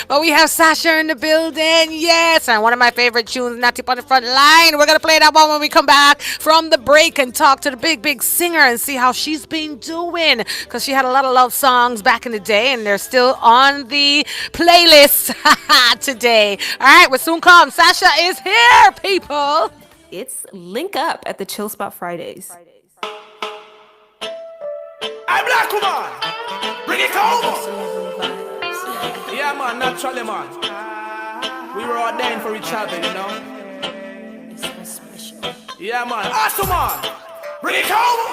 But we have Sasha in the building, yes, and one of my favorite tunes, Natty on the front line. We're gonna play that one when we come back from the break and talk to the big singer and see how she's been doing. Cause she had a lot of love songs back in the day, and they're still on the playlist today. All right, we'll soon come. Sasha is here, people. It's Link Up at the Chill Spot Fridays. I'm Black Woman. Bring it over. Yeah, man, naturally, man. We were ordained for each other, you know. Yeah, man. Awesome, man. Bring it over.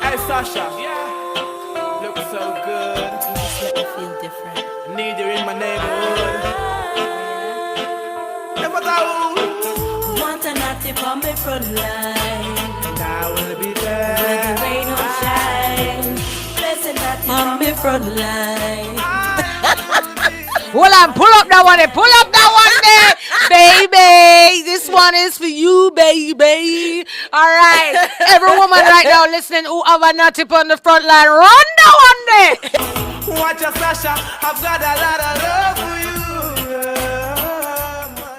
Hey, Sasha. Yeah. Look so good. You just make me feel different. Need you in my neighborhood. Never doubt. Want a natty on my front line. Now will be there. Where the rain or shine. Blessed natty on my front line. Hold on, pull up that one there. Pull up that one there, baby. This one is for you, baby. All right. Every woman right now listening who have a natty on the front line, run that one there. Watch your Sasha. I've got a lot of love for you.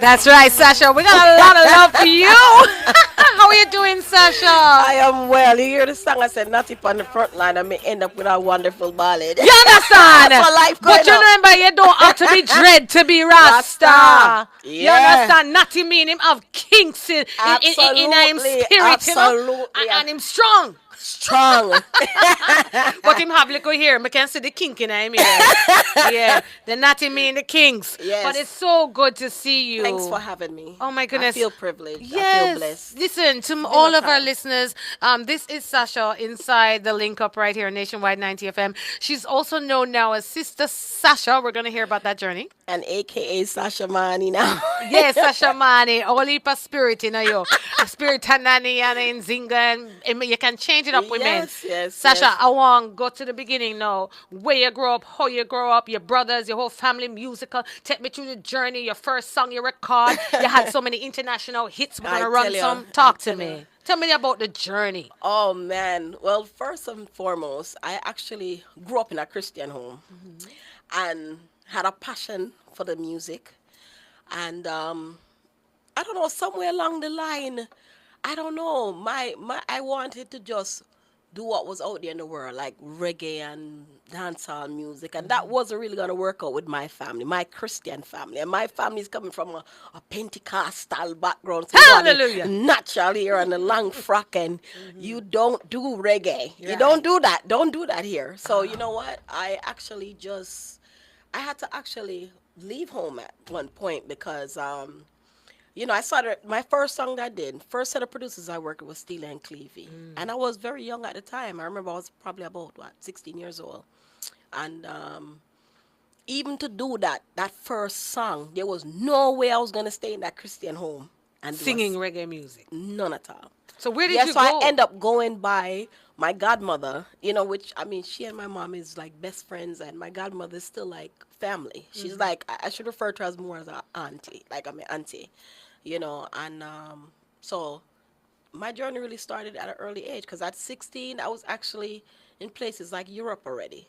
That's right, Sasha. We got a lot of love for you. How are you doing, Sasha? I am well. You hear the song I said, not on the front line, I may end up with a wonderful ballad. You understand? For life But you up. remember, you don't have to be dread to be Rasta. Rasta. You Yeah. understand? Natty mean him have kinks in him Absolutely, spirit, you absolutely. know? And him strong. Strong. But him have little here. I can see the kink in him here. Yeah, the natty mean the kinks. Yes. But it's so good to see you. Thanks for having me. Oh my goodness. I feel privileged. I Yes. feel blessed. Listen to all of our time. listeners. This is Sasha inside the link up right here on Nationwide 90 FM. She's also known now as Sista Sasha. We're going to hear about that journey. And AKA Sasha Mani now. Yes, Sasha Mani. All heap of spirit in you. A spirit and nanny and in zinga. And you can change it up with men. Yes, Sasha, yes. I want to go to the beginning now. Where you grow up, how you grow up, your brothers, your whole family, musical. Take me through the journey, your first song you record. You had so many international hits. We're going to I run tell you, some. I Talk to tell me. you. Tell me about the journey. Oh man. Well, first and foremost, I actually grew up in a Christian home and had a passion for the music. And I don't know, somewhere along the line, I don't know, my I wanted to just do what was out there in the world, like reggae and dancehall music, and that wasn't really gonna work out with my family, my Christian family, and my family is coming from a Pentecostal background, so you want it Hallelujah. natural here and the long frock, and you don't do reggae, you don't do that, don't do that here. So you know what? I had to actually leave home at one point because I started my first song that I did. First set of producers I worked with was Steely and Clevie, and I was very young at the time. I remember I was probably about 16 years old, and even to do that first song, there was no way I was gonna stay in that Christian home and do Singing reggae music. none at all. So where did Yeah, you so go? I end up going by my godmother, which I mean, she and my mom is like best friends, and my godmother is still like family. She's like I should refer to her as more as an auntie, like I'm an auntie, and so my journey really started at an early age because at 16 I was actually in places like Europe already.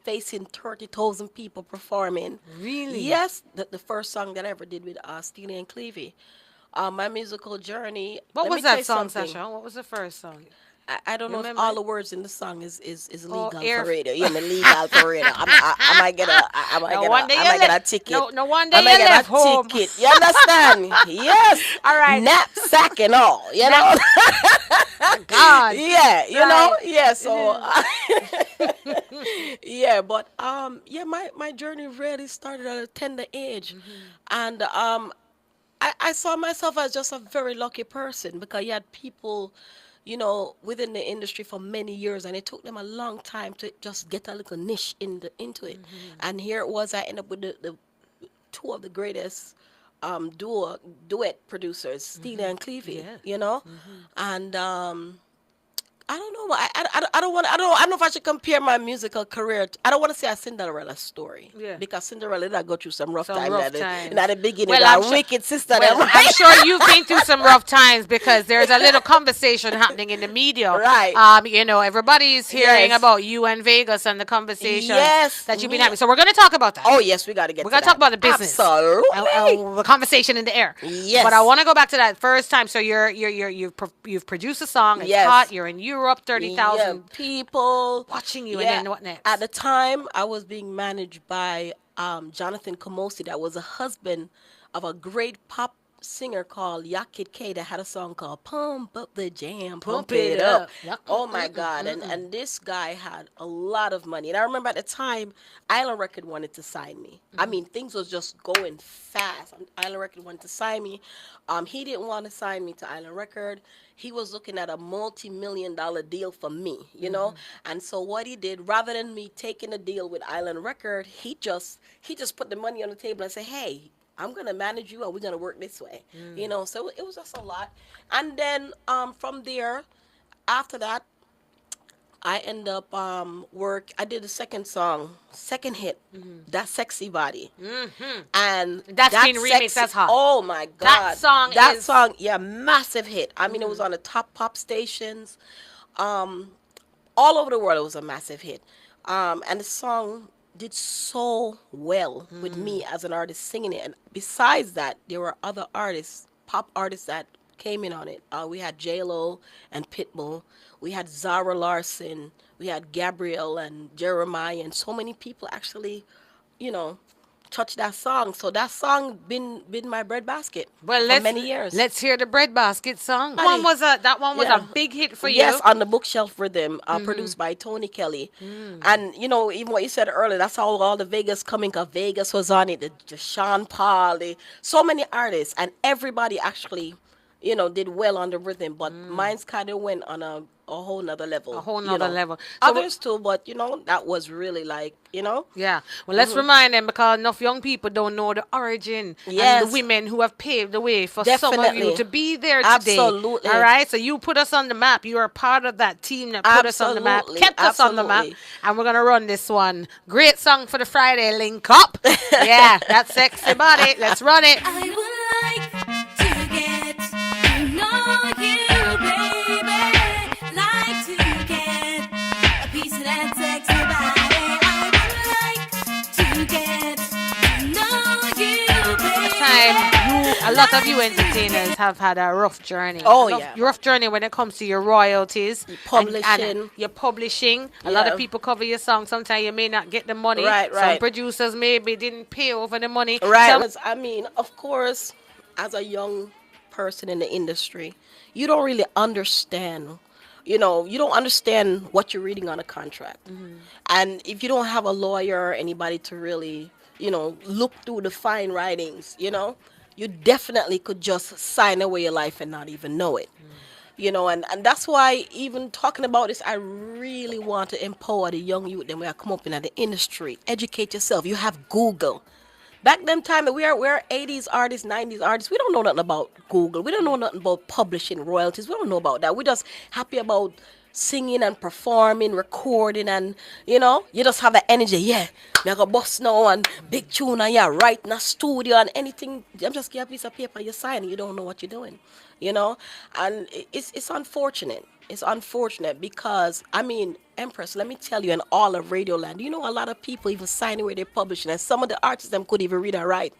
Facing 30,000 people performing. Really? Yes, the first song that I ever did with Steely and Clevie. My musical journey. What let was me tell that you song, something. Sasha? What was the first song? I don't know if Remember all it? the words in the song is Oh, legal air- for radio. Yeah, legal for radio. I might get a I might No get wonder a I you might get a left. ticket. No wonder I you might get left a home. ticket. You understand? Yes. All right. Knapsack and all. You know. God. Yeah. You know. Right. Yeah. So. Yeah, but yeah, my journey really started at a tender age, and I saw myself as just a very lucky person because you had people, within the industry for many years, and it took them a long time to just get a little niche into it. And here it was, I ended up with the two of the greatest duet producers, Steely and Clevie, Yes. and I don't know. I don't want. I don't know if I should compare my musical career. I don't want to say a Cinderella story. Yeah. Because Cinderella did go through some rough Some times rough at times. the beginning. Well, That I'm sure- wicked sister. Well, them, I'm sure you've been through some rough times because there's a little conversation happening in the media. Right. You know, everybody's hearing Yes. about you and Vegas and the conversation Yes, that you've been yeah. having. So we're going to talk about that. Oh yes, we got to get. We're to going to talk that. about the business. Absolutely. The conversation in the air. Yes. But I want to go back to that first time. So you've produced a song. It's Yes. hot. You're in Europe. 30,000 people watching you. Yeah. And then what next? At the time, I was being managed by Jonathan Comosi, that was a husband of a great pop singer called Yakid K that had a song called Pump Up the Jam, Pump It Up. Yeah. Oh my God. And this guy had a lot of money. And I remember at the time, Island Record wanted to sign me. I mean, things was just going fast. Island Record wanted to sign me. He didn't want to sign me to Island Record. He was looking at a multi-million-dollar deal for me, you know? And so what he did, rather than me taking a deal with Island Record, he just put the money on the table and said, hey, I'm going to manage you, or we're going to work this way. You know, so it was just a lot. And then from there, after that, I end up I did the second hit, Dat Sexy Body. And That's been remixed, that's hot. Oh my God. That song, yeah, massive hit. I mean, it was on the top pop stations. All over the world, it was a massive hit. And the song did so well with me as an artist singing it. And besides that, there were other artists, pop artists that came in on it. We had J-Lo and Pitbull. We had Zara Larson. We had Gabrielle and Jeremiah. And so many people actually, you know, touched that song. So that song been my breadbasket for many years. Let's hear the breadbasket song. That one was Yeah. a big hit for you. Yes, on the bookshelf rhythm, produced by Tony Kelly. And, you know, even what you said earlier, that's how all the Vegas coming, because Vegas was on it, the Sean Paul, so many artists, and everybody actually, you know, did well on the rhythm, but mine's kind of went on a whole nother level. A whole you nother know. level. So Others too, but, you know, that was really like, you know. Yeah. Well, let's remind them, because enough young people don't know the origin Yes. and the women who have paved the way for some of you Definitely. to be there today. Absolutely. All right. So you put us on the map. You are part of that team that put us on the map, Absolutely. kept us on the map, Absolutely. and we're gonna run this one. Great song for the Friday link up. Yeah, that sexy body. Let's run it. I would like to get to know you, baby. Like to get a piece of that sexy body. I would like to get to know you, baby. A lot of you entertainers have had a rough journey. Oh, A yeah. rough journey when it comes to your royalties. Publishing. And your publishing. A lot of Yeah. people cover your song. Sometimes you may not get the money. Right, Some right. producers maybe didn't pay over the money. Right. Some- Because, I mean, of course, as a young person in the industry, you don't really understand. You know, you don't understand what you're reading on a contract. And if you don't have a lawyer or anybody to really, you know, look through the fine writings, you know, you definitely could just sign away your life and not even know it. You know, and that's why even talking about this, I really want to empower the young youth that we are come up in the industry. Educate yourself. You have Google. Back them time, we're 80s artists, 90s artists. We don't know nothing about Google. We don't know nothing about publishing royalties. We don't know about that. We're just happy about singing and performing, recording, and, you know, you just have that energy. Yeah, me I go bust now and big tune and yeah, write in a studio and anything. I'm just give a piece of paper, you sign it, you don't know what you're doing, you know? And it's unfortunate. It's unfortunate because, I mean, Emprezz, let me tell you, in all of Radio Land, you know, a lot of people even sign away their publishing, and some of the artists them could even read and write.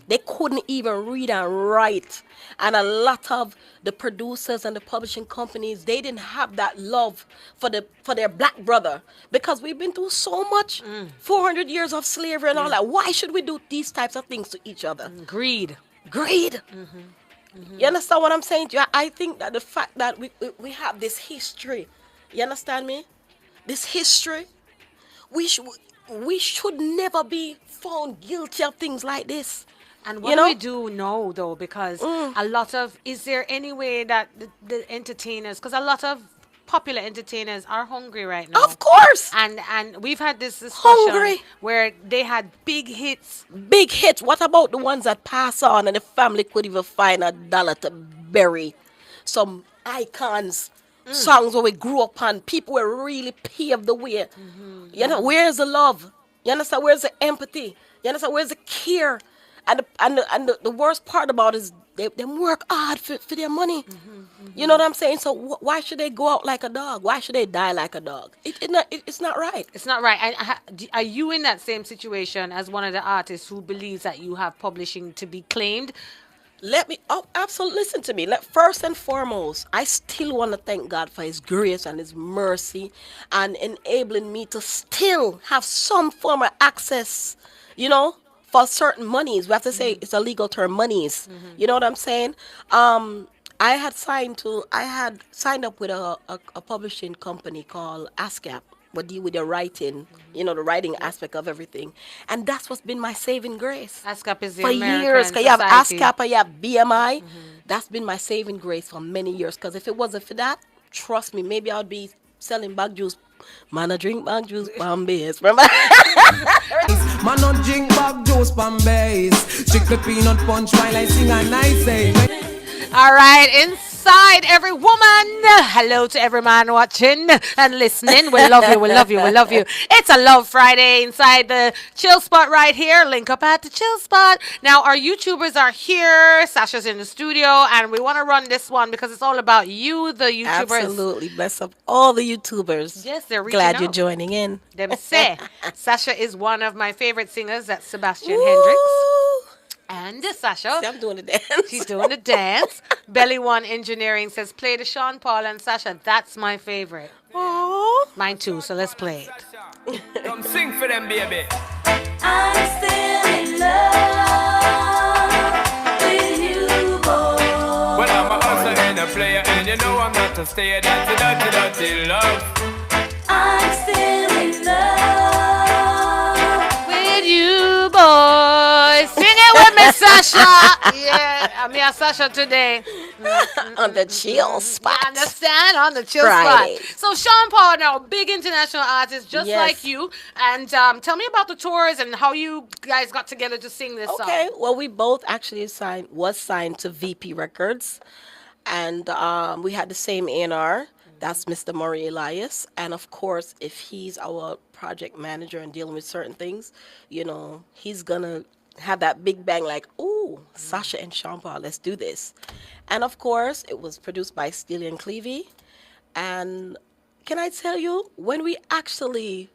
They couldn't even read and write. And a lot of the producers and the publishing companies, they didn't have that love for their black brother, because we've been through so much, 400 years of slavery and all that. Why should we do these types of things to each other? Greed. Greed. You understand what I'm saying to you? I think that the fact that we have this history, you understand me? This history, we should never be found guilty of things like this. And what You do know? we do now, though? Because a lot of, is there any way that the entertainers, because a lot of popular entertainers are hungry right now. Of course. And we've had this discussion Hungry. where they had big hits. Big hits. What about the ones that pass on and the family could even find $1 to bury some icons songs where we grew up on. People were really paved the way. You know, where's the love? You understand? Where's the empathy? You understand? Where's the care? And the worst part about it is they work hard for their money. You know what I'm saying? So why should they go out like a dog? Why should they die like a dog? It's not right. It's not right. Are you in that same situation as one of the artists who believes that you have publishing to be claimed? Absolutely, listen to me. First and foremost, I still want to thank God for His grace and His mercy and enabling me to still have some form of access, you know, for certain monies. We have to say it's a legal term, monies. You know what I'm saying? I had signed up with a publishing company called ASCAP. What deal with the writing, you know, the writing aspect of everything. And that's what's been my saving grace. ASCAP is the for American years. Cause you have Society. ASCAP and you have BMI. That's been my saving grace for many years. Because if it wasn't for that, trust me, maybe I'd be selling bag juice. Man, I drink bag juice, Bambays. Remember? Man, not drink bag juice, Bambays. Strictly peanut punch while I sing a nice day. All right, inside every woman. Hello to every man watching and listening. We love you, we love you, we love you. It's a Love Friday inside the chill spot right here. Link up at the chill spot. Now, our YouTubers are here. Sasha's in the studio, and we want to run this one because it's all about you, the YouTubers. Absolutely. Bless up all the YouTubers. Yes, they're reaching Glad out. you're joining in. Them say. Sasha is one of my favorite singers. That's Sebastian Hendricks. Woo! And Sasha. See, I'm doing the dance. She's doing the dance. Belly One Engineering says, play the Sean Paul and Sasha. That's my favorite. Aww. Mine too, so let's play it. Come sing for them, baby. I'm still in love with you, boy. Well, I'm a hustler and a player, and you know I'm not to stay. That's a dirty love. I'm still in love. With you, boys. Sing it with me, Sasha. Yeah, I'm here, Sasha, today. On the chill spot. You understand? On the chill Friday. spot. So Sean Paul now, big international artist just Yes. like you. And tell me about the tours and how you guys got together to sing this song. Okay, well, we both actually was signed to VP Records, and we had the same A&R. That's Mr. Murray Elias, and of course, if he's our project manager and dealing with certain things, you know, he's gonna have that big bang like, ooh, Sasha and Sean Paul, let's do this. And of course, it was produced by Steely and Clevie. And can I tell you, when we actually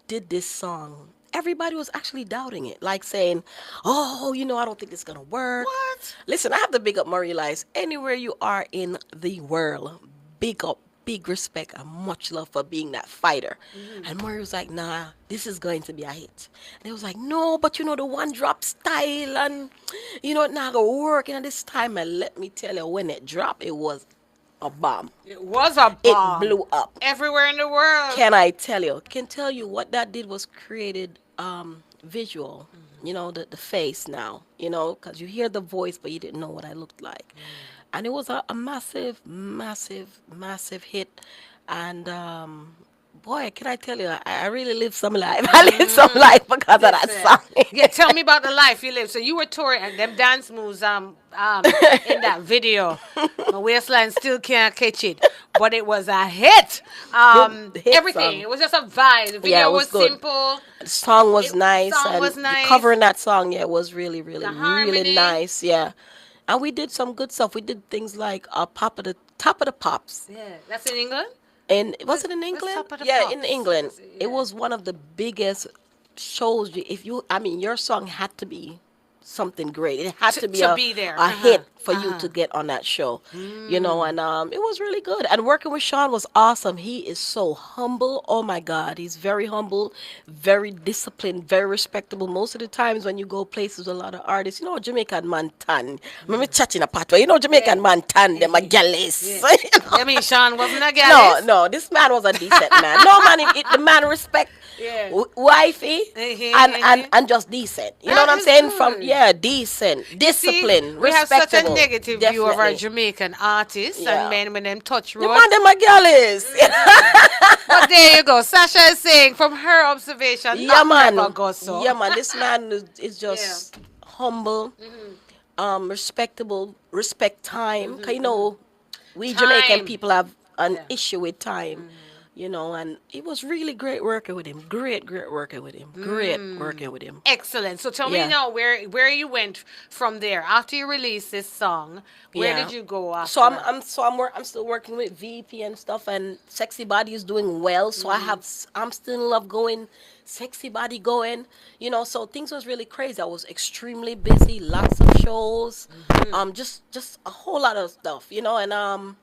did this song, everybody was actually doubting it, like saying, oh, you know, I don't think it's gonna work. What? Listen, I have to big up Murray Elias. Anywhere you are in the world, big up, big respect, and much love for being that fighter. And Murray was like, nah, this is going to be a hit. And he was like, no, but you know, the one drop style and, you know, it's not going to work. And this time, and let me tell you, when it dropped, it was a bomb. It was a bomb. It blew up. Everywhere in the world. Can I tell you? Can tell you what that did was created visual. You know, the face now, you know, because you hear the voice, but you didn't know what I looked like. And it was a massive, massive, massive hit. And boy, can I tell you, I really lived some life. I lived some life because of that song. Yeah, tell me about the life you lived. So you were touring and them dance moves in that video. My waistline still can't catch it, but it was a hit. Hit Everything. song. It was just a vibe. The video Yeah, it was, was good. simple. The song was nice. song And was nice. covering that song, yeah, was really, really, The harmony. really nice. Yeah. And we did some good stuff. We did things like Top of the Pops. Yeah, that's in England. And was it in England? Top of the Yeah, Pops? in England. Yeah. It was one of the biggest shows. Your song had to be something great. It had to be there. a hit for you to get on that show. You know, and it was really good. And working with Sean was awesome. He is so humble. Oh my God, he's very humble, very disciplined, very respectable. Most of the times when you go places with a lot of artists, you know, Jamaican man tan. Remember chatting a patwa. You know, Jamaican man tan, them a jealous. I mean, Sean wasn't a guy. No, this man was a decent man. No man, the man respect wifey and just decent. You know That what I'm is saying? good. Decent, See, discipline, we have such a respectable. negative view of our Definitely. Jamaican artists Yeah. and men when them touch The road. man, them a jealous. But there you go. Sasha is saying from her observation, Yeah, not man. never go so. Yeah, man. This man is just humble, respectable, respect time. 'Cause you know, we Time. Jamaican people have an Yeah. issue with time. And it was really great working with him. Great working with him. Great working with him. Excellent. So tell me Yeah. now where you went from there after you released this song. Where Yeah. did you go after So I'm that? I'm so I'm wor- I'm still working with VP and stuff, and Sexy Body is doing well. So I'm still in love going, Sexy Body going. So things was really crazy. I was extremely busy, lots of shows, just a whole lot of stuff, and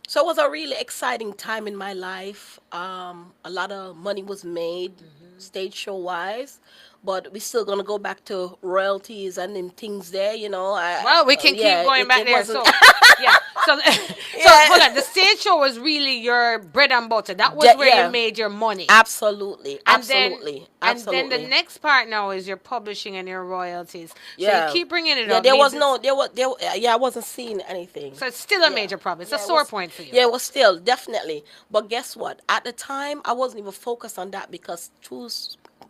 so it was a really exciting time in my life. A lot of money was made, stage show wise, but we're still gonna go back to royalties and them things there. Well, we can keep going back it there. wasn't- So, yeah. So, Yeah. hold on. The stage show was really your bread and butter. That was where Yeah. you made your money. Absolutely, And then, absolutely, and absolutely. then the next part now is your publishing and your royalties. So Yeah. you keep bringing it Yeah, up. there means was no, it's- I wasn't seeing anything. So it's still a major problem. It's a Yeah, it sore was- point for you. Yeah, it was still definitely. But guess what? At the time, I wasn't even focused on that because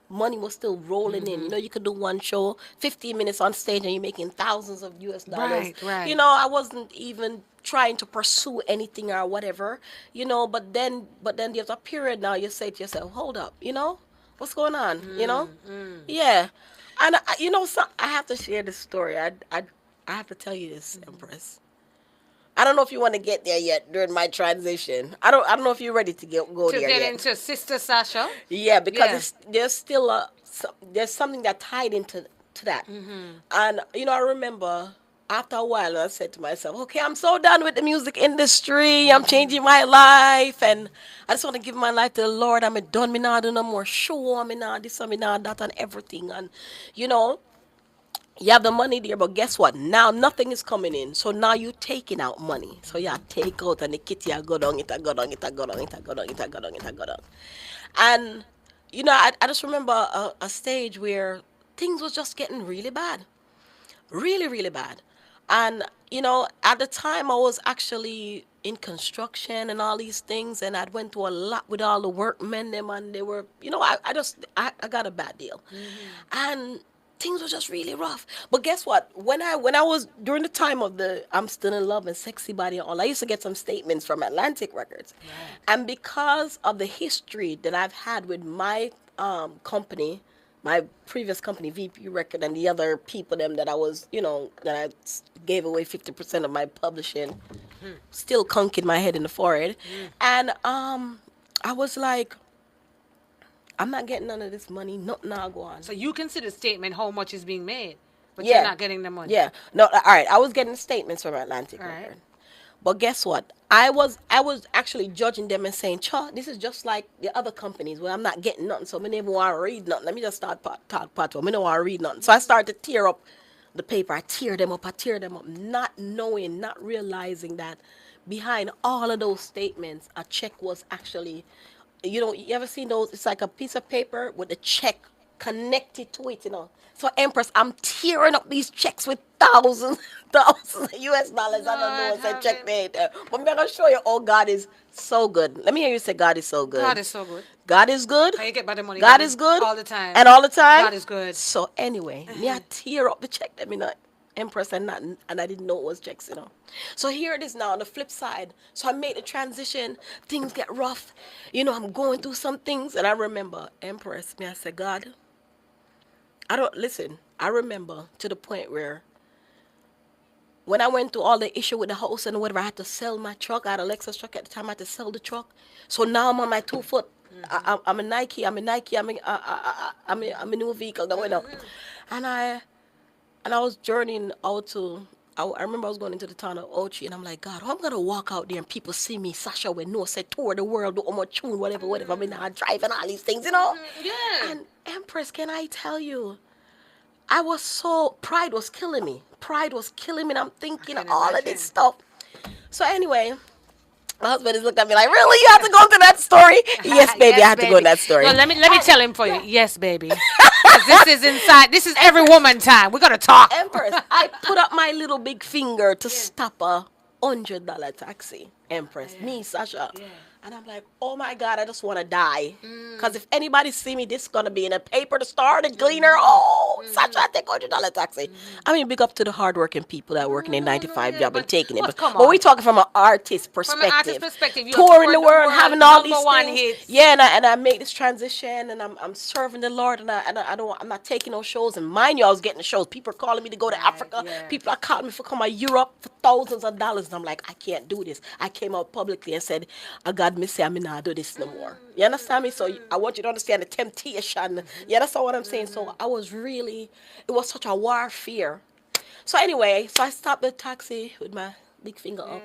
money was still rolling in. You could do one show, 15 minutes on stage, and you're making thousands of US dollars. Right, right. I wasn't even trying to pursue anything or whatever. But then there's a period now. You say to yourself, "Hold up, what's going on?" Yeah, and I have to share this story. I have to tell you this, Empress. I don't know if you want to get there yet during my transition. I don't know if you're ready to go To there get yet. into Sista Sasha. Yeah, because Yeah. there's still there's something that tied into that. And I remember after a while I said to myself, okay, I'm so done with the music industry. I'm changing my life, and I just want to give my life to the Lord. I'm done. Me not do no more show. I'm not this. I'm not that, and everything. And you have the money there, but guess what? Now nothing is coming in. So now you're taking out money. So you take out and the kitty go down, it go down, it go down, it go down, it go down, it go down. And I just remember a stage where things was just getting really bad. Really, really bad. And at the time I was actually in construction and all these things, and I went to a lot with all the workmen them, and they were I got a bad deal. And things were just really rough. But guess what? When I was during the time of the I'm Still in Love and Sexy Body and all, I used to get some statements from Atlantic Records. And because of the history that I've had with my company, my previous company, VP Record, and the other people them that I was, that I gave away 50% of my publishing, still conking my head in the forehead. And I was like, I'm not getting none of this money. Nothing now go on. So you consider statement how much is being made, but Yeah. you're not getting the money. Yeah. No, all right. I was getting statements from Atlantic All right. Record. But guess what? I was actually judging them and saying, "Cha, this is just like the other companies where I'm not getting nothing. So I never want to read nothing. Let me just start talk part one. I don't want to read nothing." So I started to tear up the paper. I tear them up, not knowing, not realizing that behind all of those statements, a check was actually, you ever seen those? It's like a piece of paper with a check connected to it. So Empress, I'm tearing up these checks with thousands of US dollars. I don't know what's a check made. But I'm going to show you, oh, God is so good. Let me hear you say God is so good. God is so good. God is good. How you get better money? God is good. all the time. And all the time. God is good. So anyway, me I tear up the check that me not Empress and I didn't know it was checks. So here it is now on the flip side. So I made the transition. Things get rough. I'm going through some things, and I remember Empress. Me I said, God, I remember to the point where when I went through all the issue with the house and whatever, I had to sell my truck. I had a Lexus truck at the time. I had to sell the truck. So now I'm on my 2 foot. I'm a Nike. I'm a new vehicle. And I was journeying out to. I remember I was going into the town of Ochi, and I'm like, God, I'm gonna walk out there and people see me, Sasha, with no say tour the world, do a tune, whatever. I mean, I drive and all these things, Yeah. And Empress, can I tell you? Pride was killing me. And I'm thinking can all of imagine. this stuff. So anyway, my husband is looking at me like, really? You have to go into that story? Yes, baby, I have to go in that story. No, let me tell him for you. Yes, baby. 'Cause this is inside. This is every woman time. We gotta talk. Empress, I put up my little big finger to stop a $100 taxi. Empress, me, Sasha. And I'm like, oh my God, I just want to die. Because if anybody see me, this is going to be in a paper, the Star, the Gleaner. Oh, Sasha, I take $100 taxi. I mean, big up to the hardworking people that work in a 9 to 5 job and taking it. but come But on. we talking from an artist From perspective. an artist perspective, you're touring the world, having all number these one things. hits. Yeah, and I made this transition, and I'm serving the Lord, and I'm not taking no shows. And mind you, I was getting the shows. People are calling me to go to Africa. yeah. People are calling me for come to Europe for thousands of dollars, and I'm like, I can't do this. I came out publicly and said, "Oh God, me say I'm not do this no more." You understand me? So I want you to understand the temptation. You understand what I'm saying? So I was really, it was such a warfare. So anyway, so I stopped the taxi with my big finger up,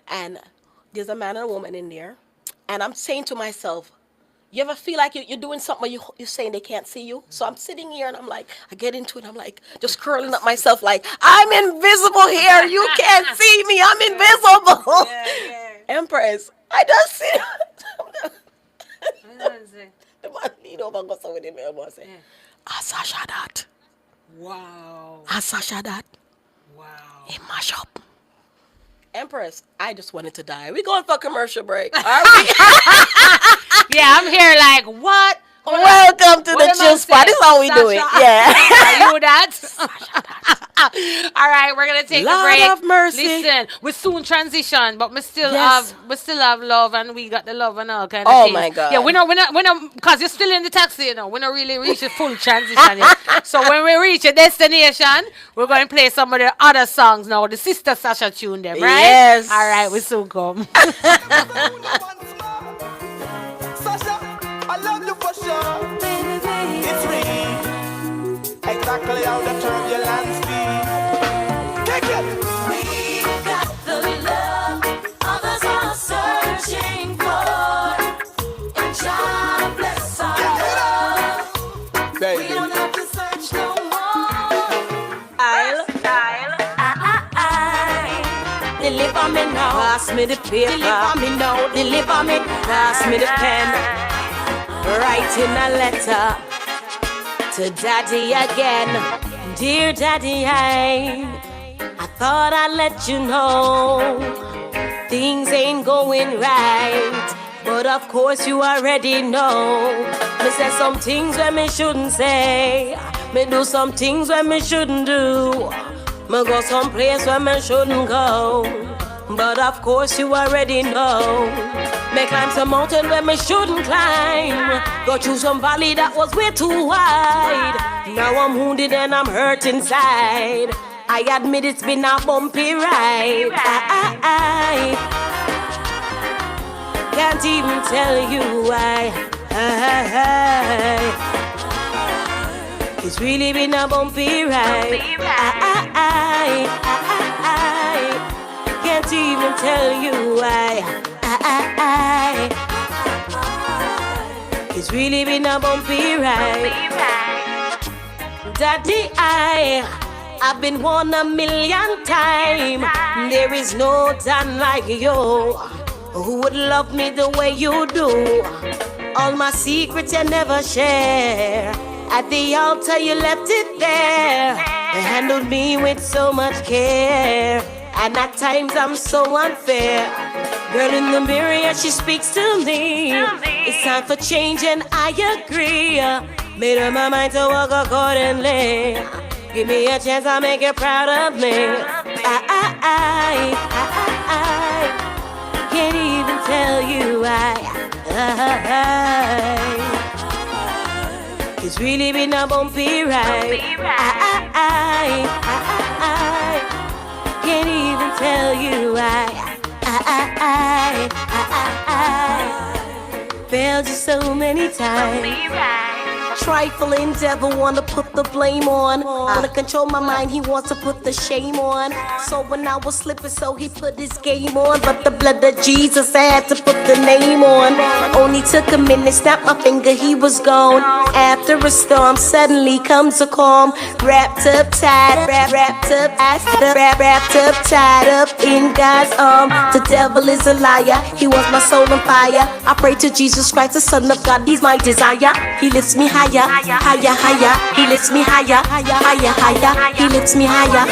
and there's a man and a woman in there, and I'm saying to myself, you ever feel like you're doing something, you're saying they can't see you? So I'm sitting here and I'm like, I get into it, I'm like, just curling up myself like, I'm invisible here, you can't see me, I'm invisible. Emprezz, I just see the man lean over and go so with him and say, Sasha that. Wow. Sasha that. Wow. He mash up. Emprezz, I just wanted to die. We going for a commercial break, are we? Yeah, I'm here like, what? Welcome to What the am I chill spot. saying? This is how we do it. Sasha. Yeah. Are you that? All right, we're gonna take a Lord break. have mercy. Listen, we soon transition, but we still Yes. have love, and we got the love and all kind of Oh things. my God. Yeah, we know, because you're still in the taxi, you know. We don't really reach the full transition yet. So when we reach a destination, we're going to play some of the other songs now. The Sista Sasha tune them, right? Yes. All right, we soon come. Sasha, I love you for sure. It's real. Exactly how the turbulence be. Take it. We got the love others are searching for. And God bless our love. We Baby. don't have to search no more. Deliver me now. Pass me the paper. Deliver me now. Deliver me. Pass me the pen. Writing a letter to Daddy again. Dear Daddy, I thought I'd let you know things ain't going right. But of course you already know. Me say some things where me shouldn't say. Me do some things where me shouldn't do. Me go some place where me shouldn't go. But of course you already know. Me climb some mountain where me shouldn't climb. Go through some valley that was way too wide. Now I'm wounded and I'm hurt inside. I admit it's been a bumpy ride. I can't even tell you why. It's really been a bumpy ride. I can't even tell you why. It's really been a bumpy ride. Daddy, I've been warned 1,000,000 times. There is no dad like you who would love me the way you do. All my secrets you never share. At the altar you left it there. You handled me with so much care. And at times I'm so unfair. Girl in the mirror, yeah, she speaks to me. It's time for change and I agree. Made up my mind to walk accordingly. Give me a chance, I'll make you proud of me. I can't even tell you why. It's really been a bumpy ride. I can't even tell you why. I failed you so many times. Trifling devil wanna put the blame on. Wanna control my mind, he wants to put the shame on. So when I was slipping, so he put his game on. But the blood of Jesus had to put the name on. Only took a minute, snapped my finger, he was gone. After a storm, suddenly comes a calm. Wrapped up tight, wrapped up tied up in God's arm. The devil is a liar, he wants my soul on fire. I pray to Jesus Christ, the Son of God, he's my desire. He lifts me higher, higher, higher. He lifts me higher, higher, higher, higher. He lifts me higher.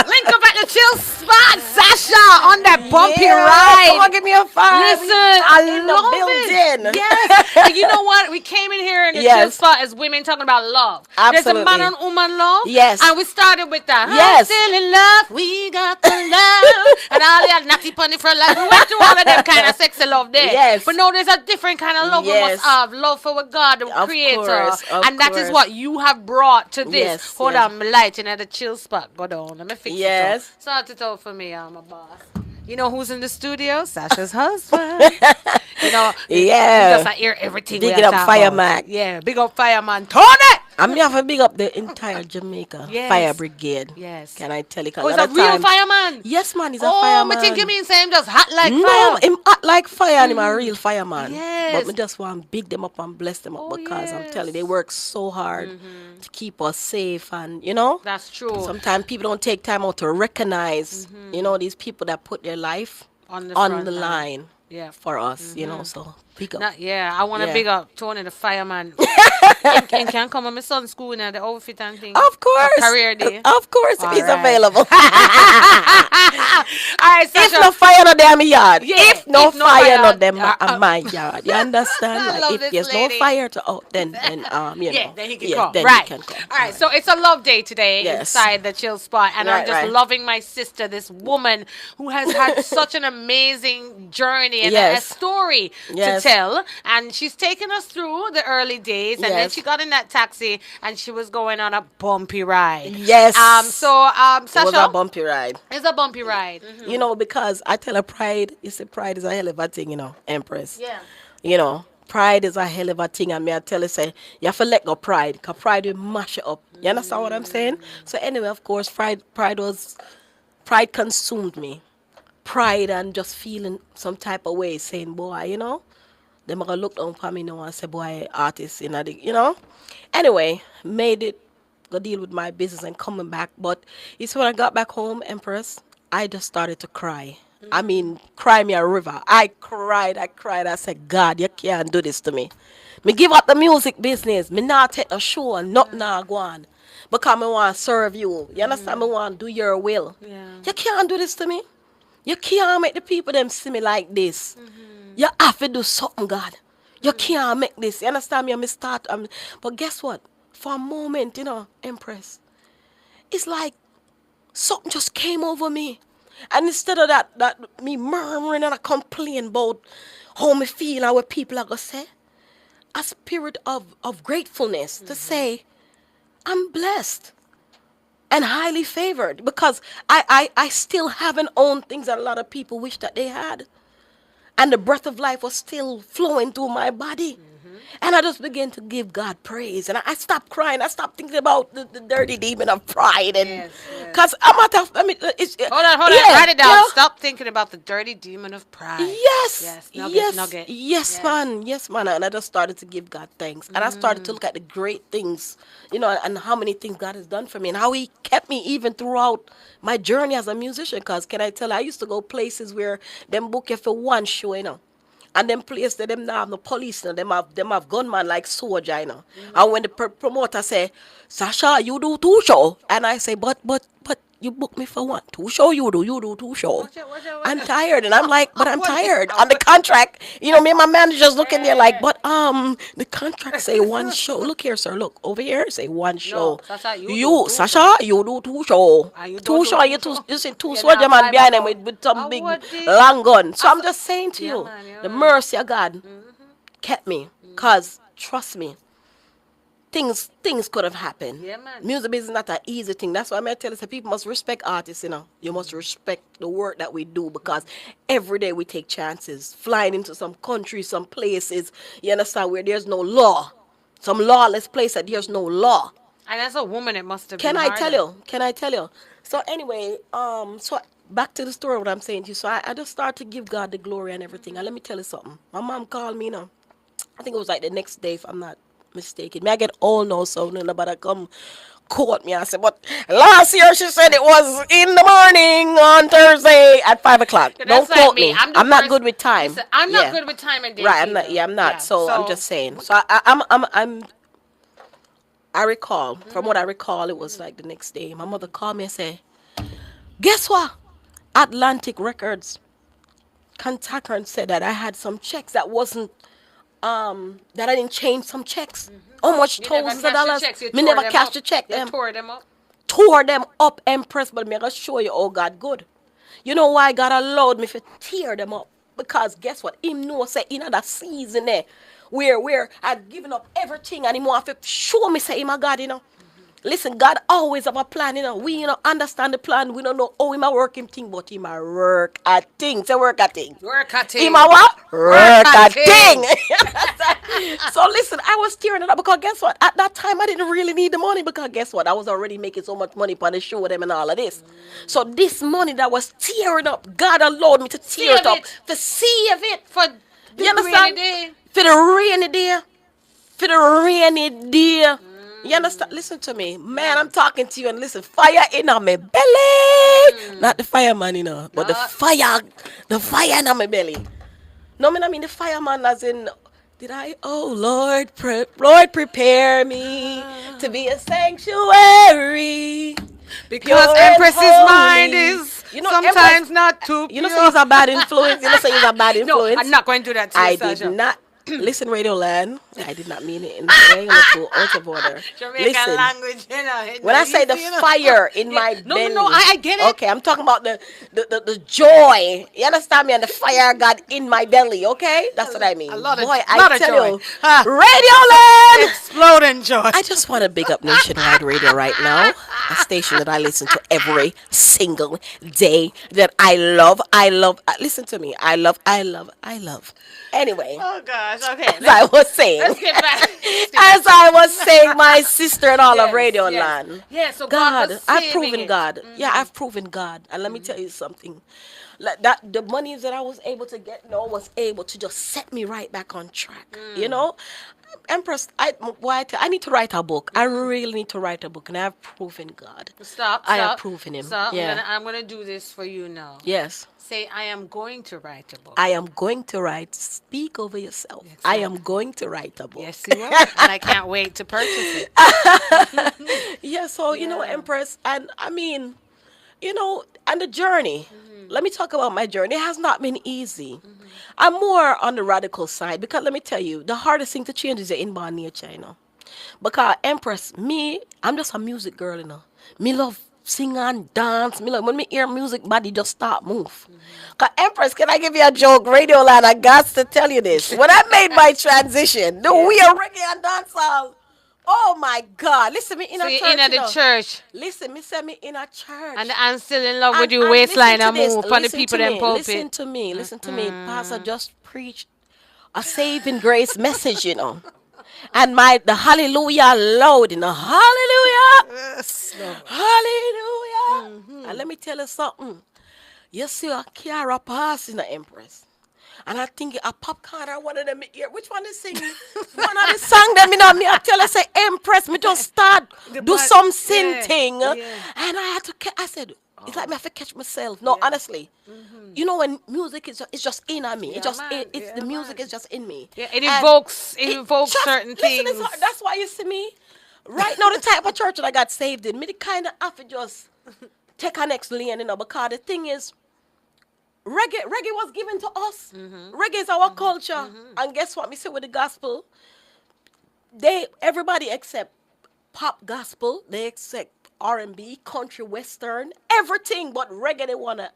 Link up at the chill chill spot, Sasha, on that bumpy Yeah, ride. come on, give me a five. Listen, I In the love building. it. Yes. And you know what? We came in here in the chill Yes. spot as women talking about love. Absolutely. There's a man and woman love. Yes. And we started with that. Yes. I'm still in love. We got the love. And all that natty punny for life. We went through all of them kind of sexy love there. Yes. But no, there's a different kind of love we Yes. must have. Love for what God, the Of creator. course, of And that is course. what you have brought to this. Yes, Hold yes. on, my light in at the chill spot. Go down. Let me fix it Yes. up. Sort it out for me, my boss. You know who's in the studio? Sasha's husband. You know, Yeah. just I hear everything. Big we it up, talk Fireman. about. Yeah, big up Fireman. Tony! I'm going to big up the entire Jamaica Yes. Fire Brigade. Yes. Can I tell you? 'Cause Oh, a he's a lot of real time- fireman. Yes, man, he's a Oh, fireman. I think you mean say him just hot like No, fire. him hot like fire and him a real fireman. Yes. But me just want to big them up and bless them up Oh, because I'm yes. telling you, they work so hard to keep us safe and, you know. That's true. Sometimes people don't take time out to recognize, you know, these people that put their life On the on front the line. line Yeah. for us, you know. So big up. Yeah, I want to Yeah. big up Tony the fireman. and can come on my son's school now, the outfit and things. Of course. Career day. Of course, All if he's right. available. All right, If Sasha. no fire no damn yard. Yeah, If no if no fire fire, no them uh, my yard. You understand? I Like, love if this there's lady. no fire to out, then you Yeah, know. then he can yeah, come. then Right. he can come. All right, so it's a love day today Yes. inside the chill spot. And I'm Right, just right. loving my sister, this woman who has had such an amazing journey and a Yes. story Yes. to tell. And she's taken us through the early days. And then Yes. she got in that taxi and she was going on a bumpy ride. Yes. So, It was Sasha, a bumpy ride. it's a bumpy ride. You know, because I tell her pride, you see, pride is a hell of a thing, you know, Empress. Yeah. You know, pride is a hell of a thing. And me, I tell her, say, you have to let go pride, because pride will mash it up. You understand what I'm saying? So anyway, of course, pride consumed me. Pride and just feeling some type of way, saying, boy, you know, them are going to look down for me now and say, boy, artist, you know. Anyway, made it, go deal with my business and coming back. But it's when I got back home, Empress, I just started to cry. I mean, cry me a river. I cried. I said, God, you can't do this to me. Me give up the music business. Me not take a show and nothing nah go on. Because I want to serve you. You understand? Me want to do your will. Yeah. You can't do this to me. You can't make the people them see me like this. You have to do something, God. You can't make this. You understand me? I start. But guess what? For a moment, you know, Empress, it's like something just came over me. And instead of that me murmuring and I complain about how me feel and what people are going to say, a spirit of gratefulness to say, I'm blessed and highly favored because I still haven't owned things that a lot of people wish that they had. And the breath of life was still flowing through my body. And I just began to give God praise. And I stopped crying. I stopped thinking about the dirty demon of pride. And because I'm not, I mean, it's, Hold on. yeah, Write it down. you know? Stop thinking about the dirty demon of pride. Yes. Nugget. Yes, man. Yes, man. And I just started to give God thanks. And I started to look at the great things, you know, and how many things God has done for me and how he kept me even throughout my journey as a musician. Because can I tell you, I used to go places where them book you for one show, you know. And them places that them now have no police, you know, them have gunman like soldier, you know. And when the promoter say, Sasha, you do 2 show. And I say, but you book me for 1. 2 show you do 2 show. Watch it. I'm tired. And I'm like, but I'm tired. On the contract, you know, me and my manager's looking there like, but the contract say 1 show. Look here, sir. Look over here. Say 1 show. Sasha, you do 2 Sasha, you do 2 show. And you 2 don't show. do You 2 show. see 2 Yeah, soldier nah, man 5 behind them hours. with some I big would think. long gun. So I'm just saying to Yeah, you, man, yeah, the man. mercy of God kept me. Cause trust me, things could have happened. Yeah, man. Music business is not an easy thing. That's why I'm tell you, say people must respect artists, you know. You must respect the work that we do because every day we take chances. Flying into some countries, some places, you understand, where there's no law. Some lawless place that there's no law. And as a woman, it must have Can been I tell you? So anyway, so back to the story what I'm saying to you. So I just started to give God the glory and everything. And let me tell you something. My mom called me, you know. I think it was like the next day, if I'm not mistaken. May I get old now, so nobody come quote me. I said, but last year she said it was in the morning on Thursday at 5 o'clock. Yeah, Don't that's like quote me. me. I'm the I'm not first- good with time. Listen, I'm not Yeah. good with time and dates. Right, I'm not. either. Yeah, I'm not. Yeah, So I'm just saying. So I recall, from what I recall, it was like the next day. My mother called me and said, guess what? Atlantic Records contact her and said that I had some checks that wasn't that I didn't change some checks. How much You never thousands of cashed the dollars? checks, you Me tore never them cashed up. the check You them. tore them up. Tore them up, Empress, but me gonna show you oh God good. You know why God allowed me to tear them up? Because guess what? Him know say in that season there where I'd given up everything and him want to show me say him a God, you know. Listen, God always have a plan, you know. We, you know, understand the plan. We don't know how him a work him thing, but him a work a thing. Say work a thing. Work at Him a what? Work a a thing. thing. So listen, I was tearing it up because guess what? At that time, I didn't really need the money because guess what? I was already making so much money on the show with them and all of this. So this money that was tearing up, God allowed me to tear it up. To save it. For the You understand? rainy day. For the rainy day. For the rainy day. You understand? Listen to me. Man, I'm talking to you and listen, fire in on my belly. Not the fireman, you know, but the fire in on my belly. No, I mean the fireman as in, oh Lord, Lord, prepare me to be a sanctuary. Because pure and Empress's holy. mind is You know, sometimes Empress- not too You know, pure. say he's a bad influence. You know, say he's a bad No, influence. I'm not going to do that to you, I Sasha. did not. Listen, Radio Land. I did not mean it in the way out of order. Jamaican Listen, language, you know. when I say the fire in my belly. No, I get it. Okay, I'm talking about the joy. You understand me? And the fire God in my belly, okay? That's what I mean. A lot of, Boy, lot I of tell joy. you, Huh. Radio Land! Exploding joy. I just want to big up Nationwide Radio right now, a station that I listen to every single day that I love. Listen to me. I love. Anyway, Oh gosh. Okay. as I was saying, Let's get back. as I was saying, my sister and all of Yes, Radio yes. Land. Yeah, so God, was I've saving proven it. God. Yeah, I've proven God. And let me tell you something. Like that, the money that I was able to get, was able to just set me right back on track. You know, Empress, I need to write a book. I really need to write a book, and I have proven God. Stop. I have proven Him. Stop. Yeah. I'm gonna do this for you now. Yes. Say, I am going to write a book. I am going to write. Speak over yourself. Yes, I ma'am. am going to write a book. Yes, you will. And I can't wait to purchase it. Yeah, so you know, Empress, and I mean, you know, and the journey. Let me talk about my journey. It has not been easy. I'm more on the radical side because let me tell you, the hardest thing to change is your inborn nature, you know. Because Empress, I'm just a music girl, you know. Me love sing and dance. Me love when me hear music, body just start move. Cause Empress, can I give you a joke? Radio Land, I got to tell you this. When I made my transition, we are reggae and dancehall. Oh my God! Listen, me in So a you're church. in at you the know. church, Listen, me say me in a church. and I'm still in love with And- you, and waistline listen and to this, move, and the listen people to them me, pulpit. Listen to me. Pastor just preached a saving grace message, you know. And the hallelujah loud, you know. Hallelujah. Yes. Hallelujah. And let me tell you something. You see a Kiara passing the Empress. And I think a popcorn or one of them here. Which one is singing? One of the song them, you know, me I tell her say Empress, me just start do some sin thing. yeah. And I had to I said, it's like me have to catch myself. No, honestly. You know when music is it's just in on me. Yeah, It just man. it's Yeah, the music man. is just in me. Yeah, it And evokes just- certain listen, things. it's hard. That's why you see me right now the type of church that I got saved in. Me the kind of have to just take our next lane, you know, because the thing is reggae was given to us. Reggae is our culture. And guess what? Me say with the gospel, everybody except pop gospel, they accept R&B, country, western, everything but reggae they wanna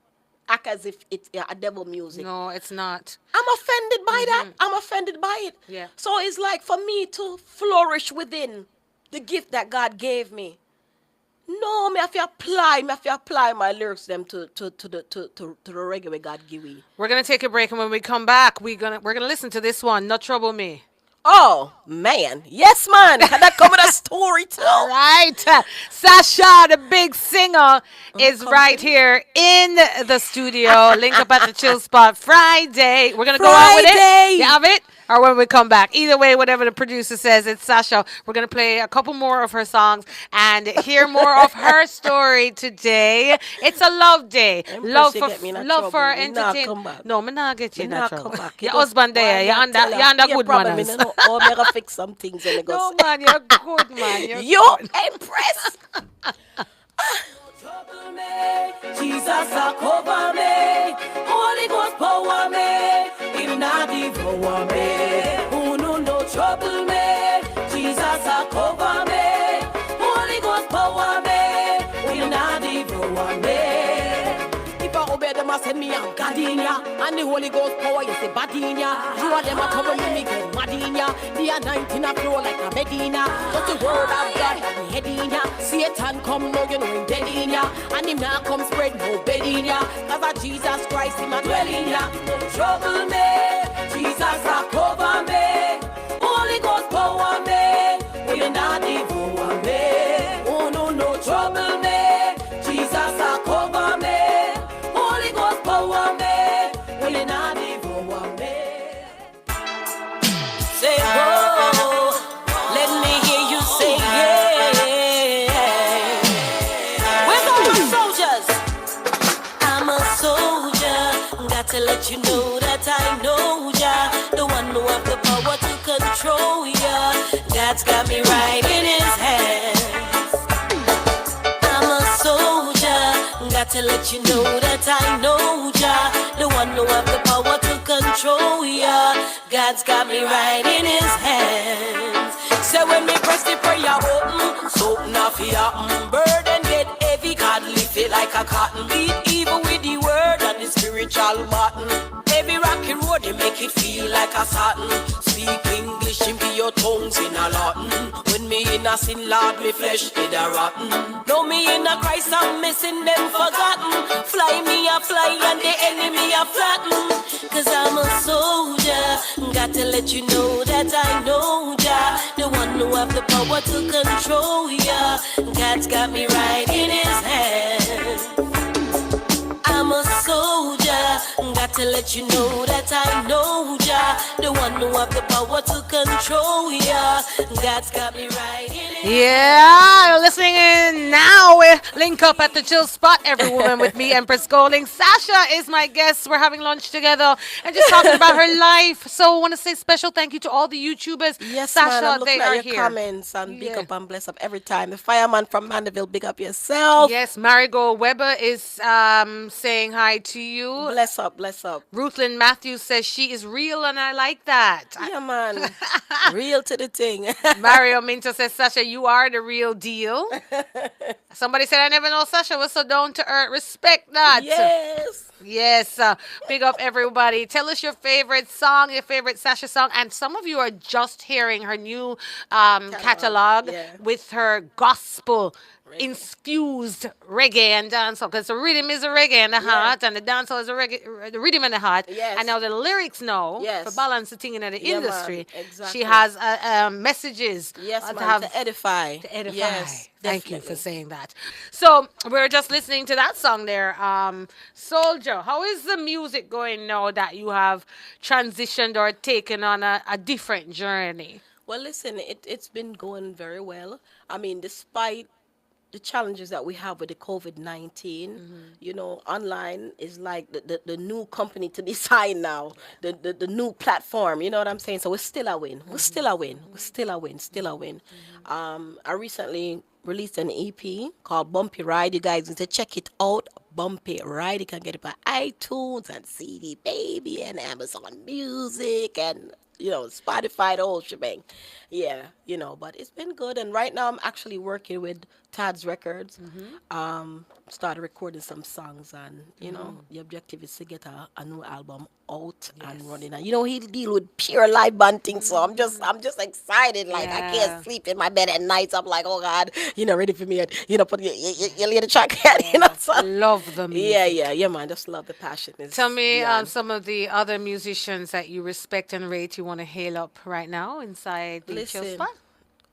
act as if it's a devil music. No, it's not. I'm offended by that. I'm offended by it. Yeah. So it's like for me to flourish within the gift that God gave me. No, me have to apply my lyrics them to the reggae where God give me. We're gonna take a break, and when we come back, we're gonna listen to this one. Not Trouble Me. Oh man, yes man, and that come with a story too. All right. Sasha, the big singer, is right here in the studio. Link up at the Chill Spot Friday. We're going to go out with Friday. it. You have it? Or when we come back. Either way, whatever the producer says, it's Sasha. We're going to play a couple more of her songs and hear more of her story today. It's a love day. Empress, Love you for get me in a love for trouble. Me nah come entertainment. back. No, me not get you in Me that nah trouble. come back. Your You just- husband there. why You're me under tell her? good Yeah, problem, manners. me no know how me gonna fix some things and it goes. No, man, you're good, man. You're You Empress. Trouble me, Jesus a cover me, Holy Ghost power me, Him not devour me. Who no trouble me, Jesus a cover me, Holy Ghost power me, Him not devour me. If I obey them, I send me a God in ya, and the Holy Ghost power you say bad in ya. You are them a trouble me get mad in ya. The anointing a flow like a Medina. Just the word of God that we head in ya. Satan come now, you know him dead in ya, and him now come spread no bed in ya. Cause of Jesus Christ him a dwell in ya. No trouble me, Jesus a cover me, Holy Ghost power me, will not devour me. Oh no trouble me, Jesus a cover me, Holy Ghost power me, will not devour me. Say whoa, let me hear you say yeah. Where's all my soldiers? I'm a soldier, got to let you know that I know ya, the one who have the power to control ya. God's got me right in His hands. I'm a soldier, got to let you know that I know ya, the one who have the power to control ya. God's got me right in His hands. So when me press the prayer button, something off here, burden get heavy, God lift it like a cotton. Beat evil with the word and the spiritual button. Every rocky road they make it feel like a satin. Speak English and be your tongues in a Latin. When me in a sin, Lord, me flesh did a rotten. Know me in a Christ, I'm missing them forgotten. Fly me a fly and the enemy a flatten. Cause I'm a soldier, got to let you know that I know ya, the one who have the power to control ya. God's got me right in His hands. I'm a soldier, got to let you know that I know ya, the one who have the power to control ya. God's got me right in His hands. Yeah, you're listening in now. We link up at the chill spot. Every woman with me, Emprezz Golding. Sasha is my guest. We're having lunch together and just talking about her life. So I want to say special thank you to all the YouTubers. Yes, Sasha, man, I'm they looking are at your here. comments and big Yeah. up and bless up every time. The fireman from Mandeville, big up yourself. Yes, Marigold Weber is saying hi to you. Bless up, bless up. Ruthlyn Matthews says she is real and I like that. Yeah, man. Real to the thing. Mario Minto says, Sasha, you are the real deal. Somebody said, I never know Sasha was so down to earth. Respect that. Yes. Yes. Big up everybody. Tell us your favorite song, your favorite Sasha song. And some of you are just hearing her new catalog yeah. with her gospel infused reggae and dancehall, because the rhythm is a reggae in the heart and the dancehall is a reggae, the rhythm in the heart. Yes. And now the lyrics now, Yes. for balance the thing in the Yeah, man. industry, Exactly. she has messages Yes, to man, have to edify. to edify. Yes, Thank you for definitely. saying that. So we're just listening to that song there. Soldier, how is the music going now that you have transitioned or taken on a different journey? Well, listen, it's been going very well. I mean, despite the challenges that we have with the COVID-19, you know, online is like the new company to be signed now, the new platform, you know what I'm saying? So we're still a win. We're still a win. We're still a win. Still a win. I recently released an EP called Bumpy Ride. You guys need to check it out. Bumpy Ride. You can get it by iTunes and CD Baby and Amazon Music and Spotify, the whole shebang. Yeah, but it's been good. And right now I'm actually working with Tad's Records. Started recording some songs, and the objective is to get a new album out and running. And he deal with pure live band things, so I'm just excited. Like I can't sleep in my bed at night. So I'm like, oh God, ready for me? Put your little track So. I love the music. Yeah, man. Just love the passion. Tell me some of the other musicians that you respect and rate, you want to hail up right now inside the chill Listen, spot.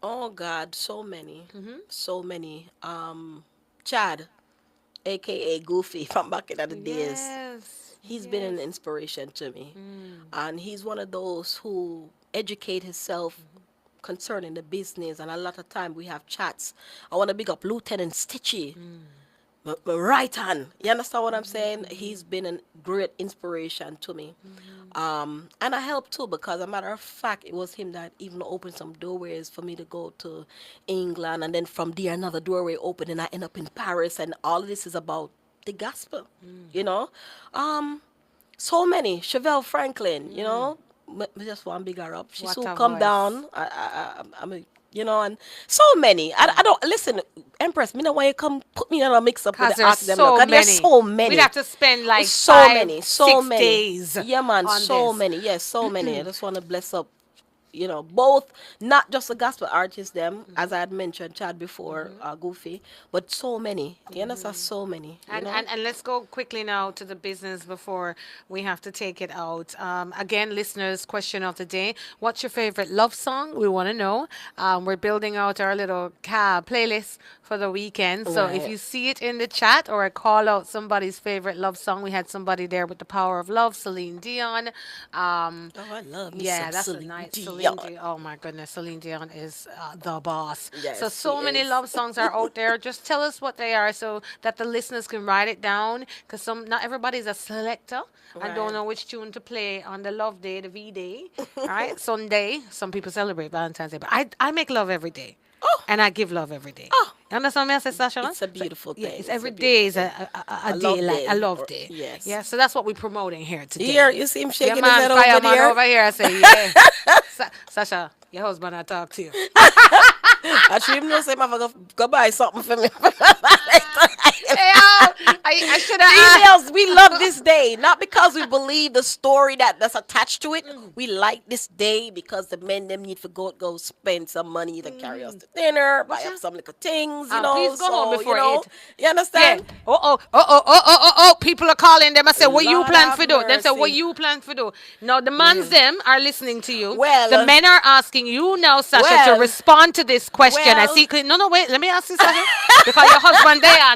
oh God, so many, so many. Chad, aka Goofy, from back in the days. Yes. He's been an inspiration to me, and he's one of those who educate himself concerning the business. And a lot of time we have chats. I want to big up Lieutenant Stitchy. My right hand. You understand what I'm saying? He's been a great inspiration to me. And I helped too because, a matter of fact, it was him that even opened some doorways for me to go to England, and then from there another doorway opened, and I end up in Paris, and all of this is about the gospel, you know. Um, so many. Chevelle Franklin, you know, me just want big her up. She What so a come voice. down. I'm a, you know, and so many. I don't listen. Empress, me know why you come put me on a mix up with Because the there's ask them. so Because there's many. so many. We'd have to spend like So five, many, so 6 many days Yeah, man, on so this. many. Yes, so many. I just want to bless up, you know, both, not just the gospel artists, them, as I had mentioned, Chad before, Goofy, but so many. You understand? So many. You And, know? and let's go quickly now to the business before we have to take it out. Again, listeners, question of the day. What's your favorite love song? We want to know. We're building out our little playlist for the weekend. So if Right. you see it in the chat or call out somebody's favorite love song, we had somebody there with The Power of Love, Celine Dion. Oh, I love me Yeah, some that's a Celine nice Dion. Celine Dion. Oh my goodness, Celine Dion is the boss. So Yes, so she many is. love songs are out there. Just tell us what they are so that the listeners can write it down. Because not everybody's a selector and don't Right. know which tune to play on the love day, the V day, right? Sunday. Some people celebrate Valentine's Day, but I make love every day. Oh. And I give love every day. Oh. You understand me? I say, Sasha? It's a beautiful Yeah, thing. it's It's every a day beautiful is thing. a A day, love like a day, love or- day. yes. Yeah, so that's what we're promoting here today. Here, you see him Yeah, shaking his man, head fireman over there. over here. I say, yeah. Sasha, your husband, I talk to you. I should him know say, "Motherfucker, go buy something for me." Hey, I should have. Females, we love this day, not because we believe the story that's attached to it. We like this day because the men them need to go spend some money to carry us to dinner, buy up some little things, you know. Please go home So, before you know, 8. you Yeah. understand? People are calling them. I say, what you Lord plan have for do? Them say, what mercy. you plan for do? Now, the mans them are listening to you. Well, the men are asking you now, Sasha, to well, respond to this question. I well. see. No, wait. Let me ask you, Sasha. Because your husband, they are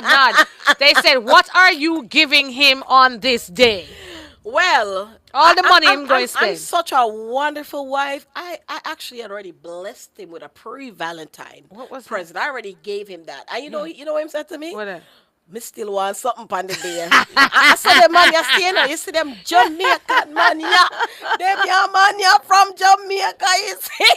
nod. They said, what are you giving him on this day? Well, All the money him going I'm spend. such a wonderful wife. I actually had already blessed him with a pre-Valentine What was that? present. I already gave him that. And you know what he said to me? What that? Me still want something on the day. I saw them man you see now. You see them Jamaican man yeah. Them young man yeah from Jamaica, you see.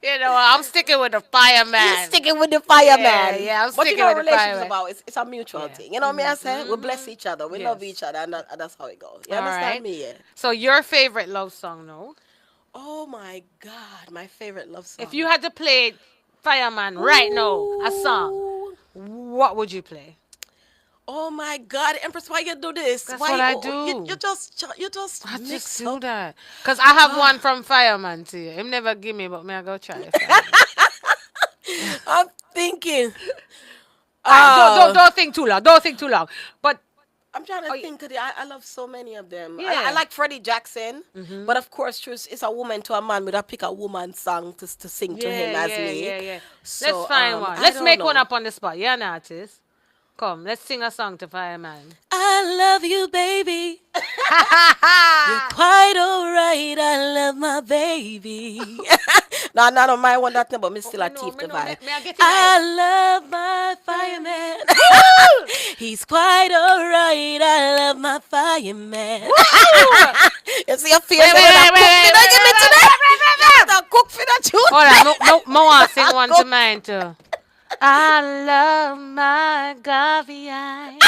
You know, I'm sticking with the fireman. You sticking with the fireman. Yeah, I'm But you sticking know with what the relationships fireman. about? It's a mutual Yeah. thing. You know what I say? We bless each other. We love Yes. each other, and that's how it goes. You All understand right. me? Yeah. So your favorite love song, no? Oh my God, my favorite love song. If you had to play Fireman right now, a song, Ooh. what would you play? Oh my God, Empress, why you do this? That's Why what I you do. you just I mix just do up. that. Because I have one from Fireman to you. Him never give me, but me I go try it. I'm thinking. Don't think too long. Don't think too long. But I'm trying to think. I love so many of them. Yeah. I like Freddie Jackson, but of course, it's a woman to a man. Would I pick a woman's song to sing to him as me? yeah. So, Let's find one. I Let's don't make one know. up on the spot. You're an artist. Come, let's sing a song to Fireman. I love you, baby. You're quite alright. I love my baby. No, I don't mind one that but me still a thief the vibe. Me I get it I love my fireman. He's quite alright. I love my fireman. You see your face? wait, Give me today. You better cook for that tune. Hold on, I want to sing one to mine too. I love my Gavian.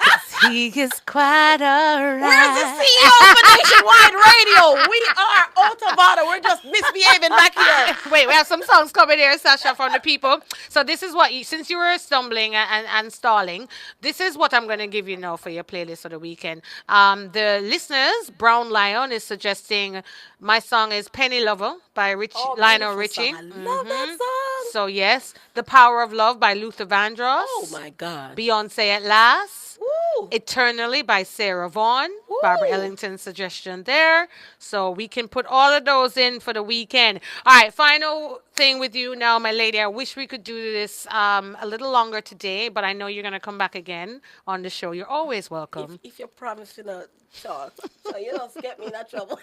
'Cause he is quite alright. Where's the CEO for Nationwide Radio? We are out of order. We're just misbehaving back here. Wait, we have some songs coming here, Sasha, from the people. So this is what, since you were stumbling and stalling, this is what I'm going to give you now for your playlist for the weekend. The listeners, Brown Lion is suggesting my song is Penny Lover by Lionel Beautiful Richie. song. I love that song. So yes, The Power of Love by Luther Vandross. Oh my God. Beyonce at Last. Woo. Eternally by Sarah Vaughan. Barbara Ellington's suggestion there. So we can put all of those in for the weekend. All right, final thing with you now, my lady. I wish we could do this a little longer today, but I know you're going to come back again on the show. You're always welcome. If you promise to not talk, so you don't get me in that trouble.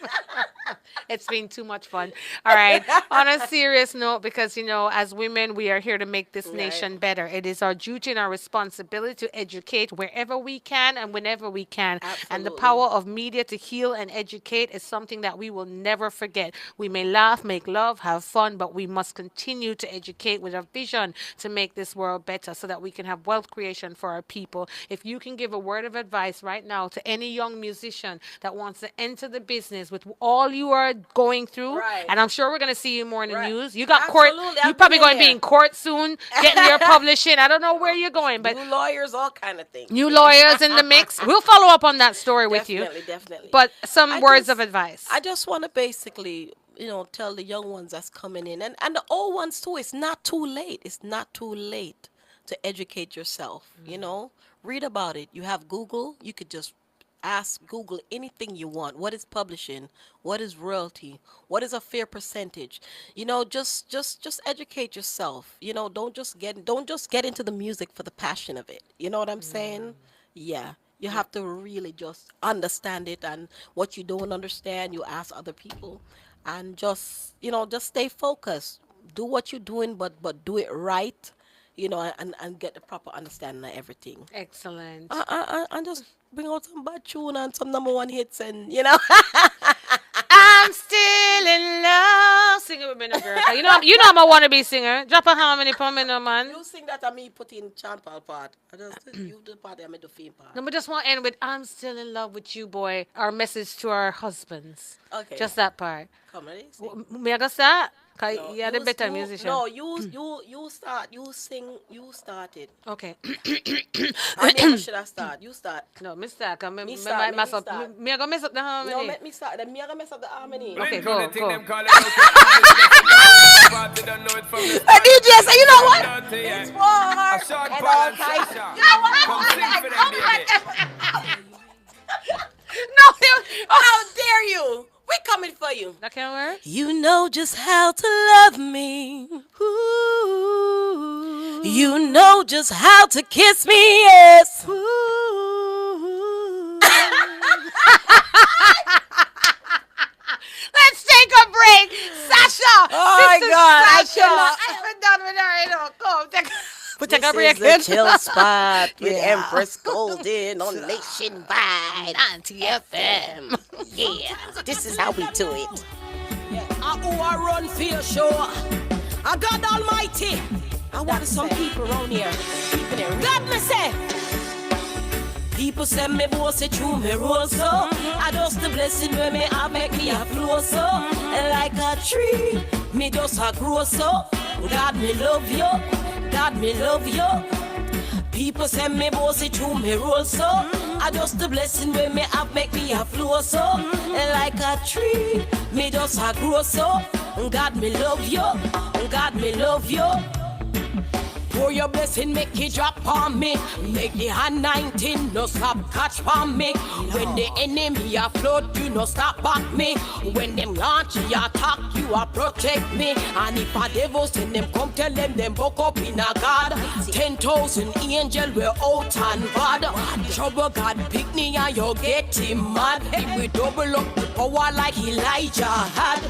It's been too much fun. All right. On a serious note, because, you know, as women, we are here to make this nation better. It is our duty and our responsibility to educate wherever we can and whenever we can. And the Absolutely. power of media to heal and educate is something that we will never forget. We may laugh, make love, have fun, but we must continue to educate with a vision to make this world better so that we can have wealth creation for our people. If you can give a word of advice right now to any young musician that wants to enter the business with all you are going through, Right. and I'm sure we're going to see you more in the Right. news. You got court. Absolutely, You I've probably been going to be there. in court soon, getting your publishing. I don't know where you're going, but New lawyers, all kind of things. new lawyers in the mix. We'll follow up on that story with you. Definitely. But some I words just- of advice. I just want to basically, tell the young ones that's coming in and the old ones too. It's not too late. It's not too late to educate yourself. Read about it. You have Google. You could just ask Google anything you want. What is publishing? What is royalty? What is a fair percentage? Just educate yourself. Don't just get into the music for the passion of it. You know what I'm saying? Yeah. You have to really just understand it, and what you don't understand, you ask other people, and just stay focused. Do what you're doing, but do it right, and get the proper understanding of everything. Excellent. And just bring out some bad tune and some number one hits, and I'm still in love. Sing it with me, now, girl. You know I'm a wannabe singer. Drop a harmony for me, no man. You sing that and me put in Chantal part. I just you do the part and me do theme part. No, we just want to end with I'm still in love with you, boy. Our message to our husbands. Okay. Just that part. Come ready? Sing. Me I go start? Cause No, you're the you- better you- musician. No, you start. You sing. You start it. Okay. I never should I start. You start. No, me start. Cause me Me might start, mess me up. start. Me I go mess up the harmony. No, let me start. Then me I gonna mess up the harmony. Okay, go. The DJ say, you know what? It's for her. A short And Paul all and kinds. Sasha. You know what? Come sing for them, baby. No, How dare you? We coming for you. that can't work. You know just how to love me. Ooh. You know just how to kiss me, yes. Ooh. Let's take a break, Sasha. Oh my Sister God, I Sasha. cannot. I haven't done with her. You know, come take. We'll take a This break. is the chill spot with Yeah. Emprezz Golding on Nationwide Auntie FM. Yeah, this is how we do it. Who I run for your show? I God Almighty. I want some people around here. God me say. People say me boss it through me roll so. I just the blessing where me I make me a flow so. And like a tree, me just a grow so. God me love you. God me love you. People say me boss it through me roll so. I just the blessing where me have make me a flow so. And like a tree, me just a grow so. God me love you. God me love you. Pour your blessing, make it drop on me. Make the hand 19 no stop catch on me. When the enemy a float, you no stop back me. When them launch you attack, you a protect me. And if a devil send them, come tell them buck up in a God. 10,000 angel were out and bad. Trouble God pick me and you get him mad. If we double up the power like Elijah had.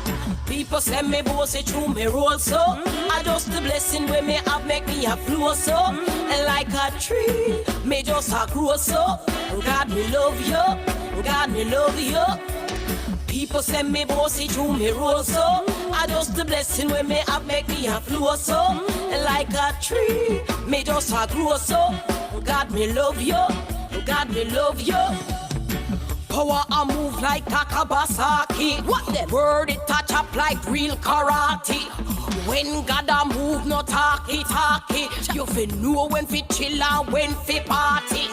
People say me boss it through me roll so. I just the blessing where me have make me a flow so. And like a tree, me just a grow so. God me love you, God me love you. People say me boss it through me roll so. I just the blessing where me have make me a flow so. And like a tree, me just a grow so. God me love you, God me love you. Power a move like Takabasaki. What the word it touch up like real karate. When God a move no talkie. You fi know when fi chill and when fi party.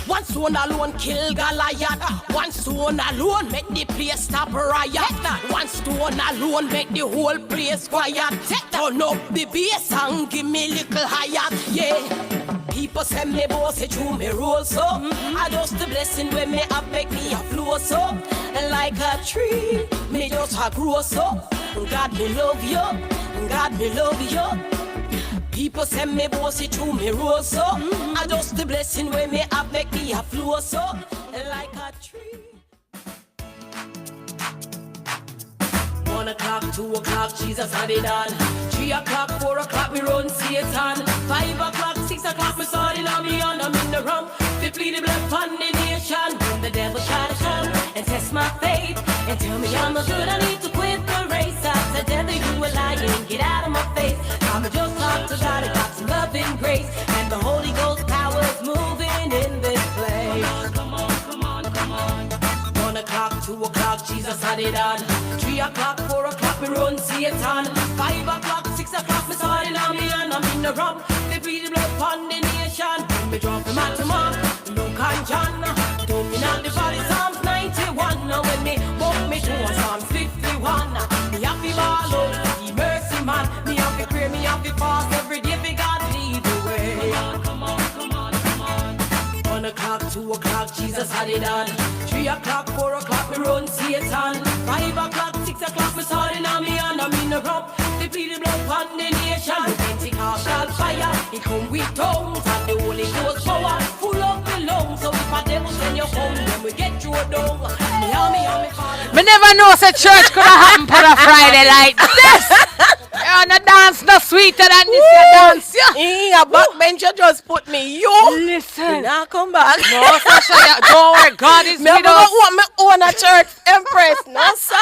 One stone alone kill Goliath. One stone alone make the place stop riot. One stone alone make the whole place quiet. Turn up the bass and give me little higher. Yeah. People say me boss it through me roll so. I just the blessing when me have make me a flow so. And like a tree, me just a grow so. God me love you, God me love you. People say me boss it through me roll so. I just the blessing when me have make me a flow so. And like a tree. 1 o'clock, 2 o'clock, Jesus had it on. 3 o'clock, 4 o'clock, we run Satan. 5 o'clock, 6 o'clock, me started on me on. I'm in the rum. They plead the blood upon the nation. When the devil try to come and test my faith and tell me I'm no good, I need to quit the race. I said, devil, you a lying, get out of my face. I'ma just talk to God, I got some love and grace, and the Holy Ghost power's moving in this place. Come on, come on, come on, come on. 1 o'clock, 2 o'clock, Jesus had it on. 3 o'clock, 4 o'clock, me run Satan. 5 o'clock, 6 o'clock, me starting on me and I'm in the rum. They plead the blood upon the nation. When me drop him out to Mark, Luke and John. Don't me not the body, Psalms 91. Now when me walk me to a Psalms 51. Me have to ball out, the mercy man. Me have to pray, me have to fast every day for God lead the way. Come on, come on, come on, come on. 1 o'clock, 2 o'clock, Jesus had it on. 3 o'clock, 4 o'clock, me run Satan. 5 o'clock, 6 o'clock, me starting on me and I'm in the rump. They plead the blood upon the nation. Pentecostal fire, it come with tongues and the Holy Ghost power full of the lungs. So if a devil send you home, then we get you a dung. Me and me father. Me never know say church could have happened on a Friday like this. You're on a dance no sweeter than this your dance. A backbencher just put me. Listen. Now come back. No, Sasha, don't worry. God is Me with don't us. want me own a church, Empress. No, sir.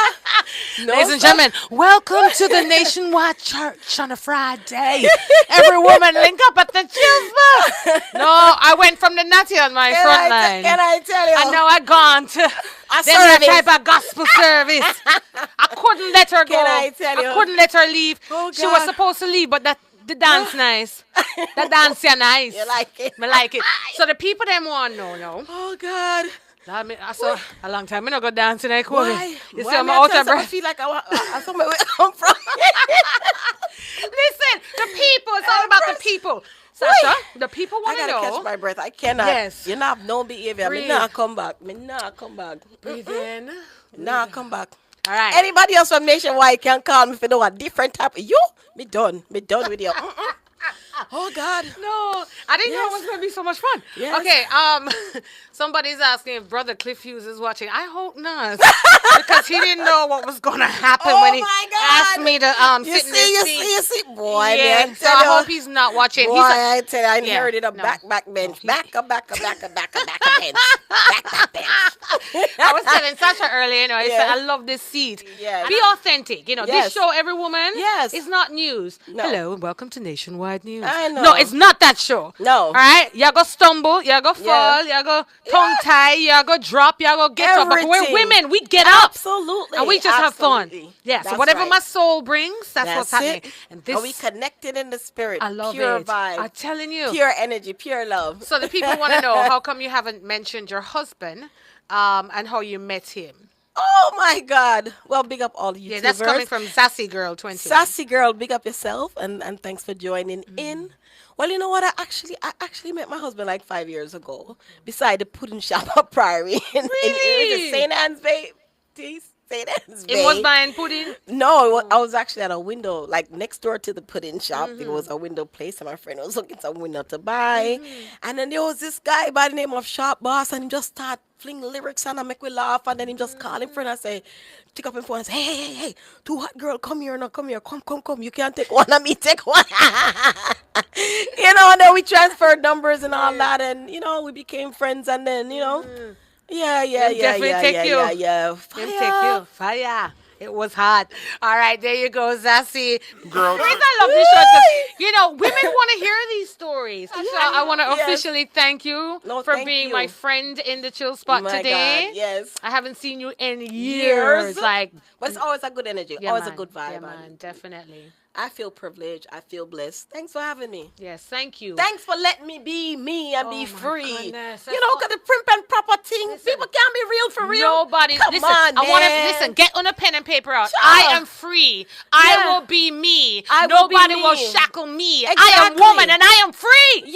No, Ladies and sir. gentlemen, welcome to the Nationwide Church on a Friday. Every woman link up at the Chispa. No, I went from the natty on my front line. Can I tell you? And now I gone to A them service. type of gospel service. I couldn't let her go. Can I tell you? I couldn't let her leave. Oh, She was God. supposed to leave, but the dance nice. The dance yeah nice. You like it? Me like it. So the people them want to know now. Oh, God. I saw a long time. I not go dancing like Why? COVID. You Why see, I'm me out tell of some I breath. feel like I somewhere where I come from. Listen, the people. It's all about the people. Sasha, the people I want to gotta know. catch my breath. I cannot. Yes. You not have no behavior. Breathe. Me not come back. Me not come back. Breathe in. Nah, come back. All right. Anybody else from Nationwide can call me if you know a different type of you. Me done. Me done with you. Oh God. No, I didn't know it was going to be so much fun. Yes. Okay, somebody's asking if Brother Cliff Hughes is watching. I hope not, because he didn't know what was going to happen Oh when he my God. asked me to You sit in this seat. see, boy. Yeah, man, so I hope he's not watching. Boy, He's I tell you, I Yeah, inherited a no. back bench. Back a bench. Back bench. I was telling Sasha earlier, I Yeah. said, I love this seat. Yes. Be authentic. Yes. This show, every woman, Yes. is not news. No. Hello and welcome to Nationwide News. I know. No, it's not that show. No. All right? You go stumble, you go fall, you go tongue tie, you go drop, you go get up. But we're Everything. women. We get up. Absolutely. And we just have fun. Absolutely. Yeah, so That's whatever right. my soul brings, that's what's happening. it. And this, Are we connected in the spirit? I love pure it. vibe. I'm telling you. Pure energy, pure love. So the people want to know, how come you haven't mentioned your husband and how you met him? Oh my God. Well, big up all you Yeah, that's coming from Sassy Girl 20. Sassy Girl, big up yourself and thanks for joining Mm-hmm. in. Well, you know what? I actually met my husband like 5 years ago beside the pudding shop at Priory in Really? St. Anne's Bay. St. Anne's Bay. It was buying pudding. No, I was actually at a window, like next door to the pudding shop. Mm-hmm. There was a window place, and my friend was looking some window to buy. Mm-hmm. And then there was this guy by the name of Sharp Boss, and he just start fling lyrics and I make we laugh. And then he just call him friend and say, pick up his phone and say, hey, too hot girl, come here now, come here, come. You can't take one of me, take one. And then we transferred numbers and all that, and we became friends, and then Yeah. definitely take you. Yeah. Him take you. Fire. It was hot. All right, there you go, Sassy. Girl. The reason I love this show is 'cause, women want to hear these stories. So I want to Yes. officially thank you No, for thank being you. my friend in the chill spot My today. God, yes. I haven't seen you in years. Like, But it's always a good energy, yeah, always man. a good vibe. Yeah, man. man, definitely. I feel privileged. I feel blessed. Thanks for having me. Yes, thank you. Thanks for letting me be me and be my free. goodness, that's Cause the primp and proper thing. Listen, People can't be real for real. Nobody. Come Listen, on, I want to man. listen. Get on a pen and paper out. Sure. I am free. I Yeah. will be me. I will be Nobody me. will shackle me. I am Exactly. woman and I am free.